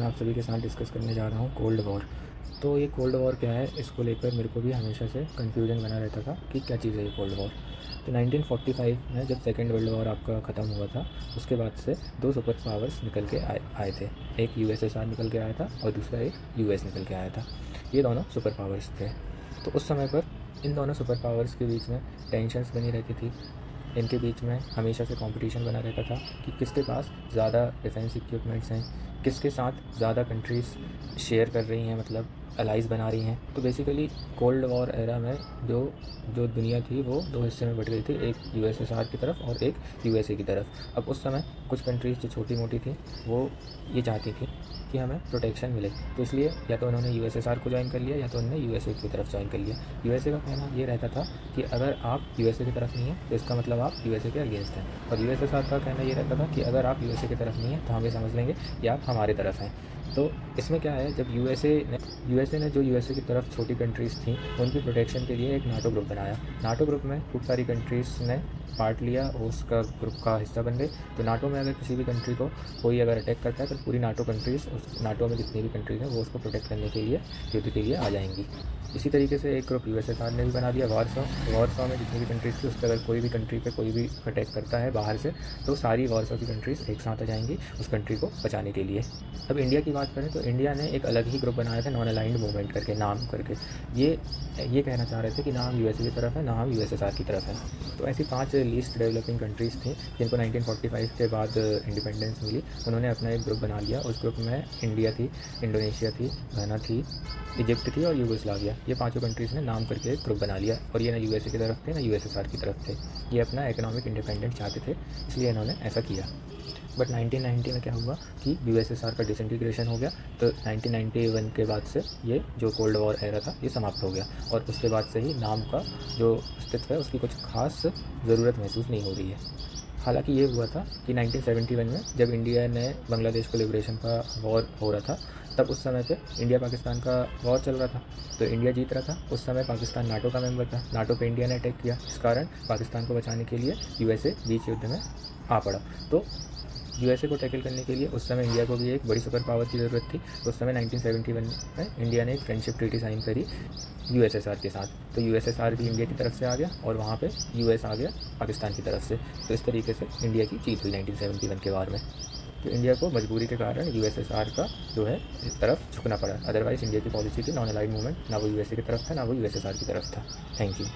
मैं आप सभी के साथ डिस्कस करने जा रहा हूँ कोल्ड वॉर। तो ये कोल्ड वॉर क्या है, इसको लेकर मेरे को भी हमेशा से कन्फ्यूजन बना रहता था कि क्या चीज़ है ये कोल्ड वॉर। तो 1945 में जब सेकेंड वर्ल्ड वॉर आपका ख़त्म हुआ था, उसके बाद से दो सुपर पावर्स निकल के आए थे। एक यूएसएसआर निकल के आया था और दूसरा एक यूएस निकल के आया था। ये दोनों सुपर पावर्स थे। तो उस समय पर इन दोनों सुपर पावर्स के बीच में टेंशन्स बनी रहती थी। इनके बीच में हमेशा से कंपटीशन बना रहता था कि किसके पास ज़्यादा डिफेंस इक्विपमेंट्स हैं, किसके साथ ज़्यादा कंट्रीज़ शेयर कर रही हैं, मतलब अलाइज़ बना रही हैं। तो बेसिकली कोल्ड वॉर एरा में जो जो दुनिया थी वो दो हिस्से में बट गई थी, एक यूएसएसआर की तरफ और एक यूएसए की तरफ। अब उस समय कुछ कंट्रीज़ जो छोटी मोटी थी वो ये चाहती थी कि हमें प्रोटेक्शन मिले, तो इसलिए या तो उन्होंने यूएसएसआर को ज्वाइन कर लिया या तो उन्होंने यूएसए की तरफ ज्वाइन कर लिया। यूएसए का कहना ये रहता था कि अगर आप यूएसए की तरफ नहीं हैं तो इसका मतलब आप यूएसए के अगेंस्ट हैं, और यूएसएसआर का कहना ये रहता था कि अगर आप यूएसए की तरफ नहीं हैं तो हम ये समझ लेंगे कि आप हमारी तरफ हैं। तो इसमें क्या है, जब यूएसए ने जो यूएसए की तरफ छोटी कंट्रीज़ थी उनकी प्रोटेक्शन के लिए एक नाटो ग्रुप बनाया। नाटो ग्रुप में खूब सारी कंट्रीज़ ने पार्ट लिया और उसका ग्रुप का हिस्सा बन गए। तो नाटो में अगर किसी भी कंट्री को कोई अगर अटैक करता है तो पूरी नाटो कंट्रीज़, उस नाटो में जितनी भी कंट्रीज़ हैं वो उसको प्रोटेक्ट करने के लिए, युद्ध के लिए आ जाएंगी। इसी तरीके से एक ग्रुप यूएसएसआर ने भी बना दिया, वारसॉ में जितनी भी कंट्रीज़ थी उस पर अगर कोई भी कंट्री पे कोई भी अटैक करता है बाहर से तो सारी वारसॉ की कंट्रीज़ एक साथ आ जाएंगी उस कंट्री को बचाने के लिए। अब इंडिया की बात करें तो इंडिया ने एक अलग ही ग्रुप बनाया था, नॉन अलाइंड मूवमेंट करके नाम करके। ये कहना चाह रहे थे कि ना हम यूएसए की तरफ है ना हम यूएसएसआर की तरफ है। तो ऐसी 5 लीस्ट डेवलपिंग कंट्रीज़ थी जिनको 1945 के बाद इंडिपेंडेंस मिली। उन्होंने अपना एक ग्रुप बना लिया। उस ग्रुप में इंडिया थी, इंडोनेशिया थी, घाना थी, इजिप्ट थी और यूगोस्लाविया। ये पाँचों कंट्रीज़ ने नाम करके एक ग्रुप बना लिया, और ये ना यूएसए की तरफ थे ना यूएसएसआर की तरफ थे। ये अपना इकोनॉमिक इंडिपेंडेंस चाहते थे, इसलिए इन्होंने ऐसा किया। बट 1990 में क्या हुआ कि यूएसएसआर का डिसइंटीग्रेशन हो गया। तो 1991 के बाद से ये जो कोल्ड वॉर एरा था ये समाप्त हो गया, और उसके बाद से ही नाम का जो अस्तित्व है उसकी कुछ खास ज़रूरत महसूस नहीं हो रही है। हालांकि ये हुआ था कि 1971 में जब इंडिया ने बांग्लादेश को लिबरेशन का वॉर हो रहा था, तब उस समय पे इंडिया पाकिस्तान का वॉर चल रहा था। तो इंडिया जीत रहा था। उस समय पाकिस्तान नाटो का मेंबर था। नाटो पे इंडिया ने अटैक किया, इस कारण पाकिस्तान को बचाने के लिए यूएसए बीच युद्ध में आ पड़ा। तो यूएसए को टैकल करने के लिए उस समय इंडिया को भी एक बड़ी सुपर पावर की ज़रूरत थी। तो उस समय 1971 में इंडिया ने एक फ्रेंडशिप ट्रीटी साइन करी यूएसएसआर के साथ। तो यूएसएसआर भी इंडिया की तरफ से आ गया और वहाँ पे यूएस आ गया पाकिस्तान की तरफ से। तो इस तरीके से इंडिया की जीत हुई 1971 के वार में। तो इंडिया को मजबूरी के कारण यूएसएसआर का जो है इस तरफ झुकना पड़ा। अदरवाइज़ इंडिया की पॉलिसी थी नॉन अलाइड मूवमेंट, ना वो यूएसए की तरफ था ना वो यूएसएसआर की तरफ था। Thank you.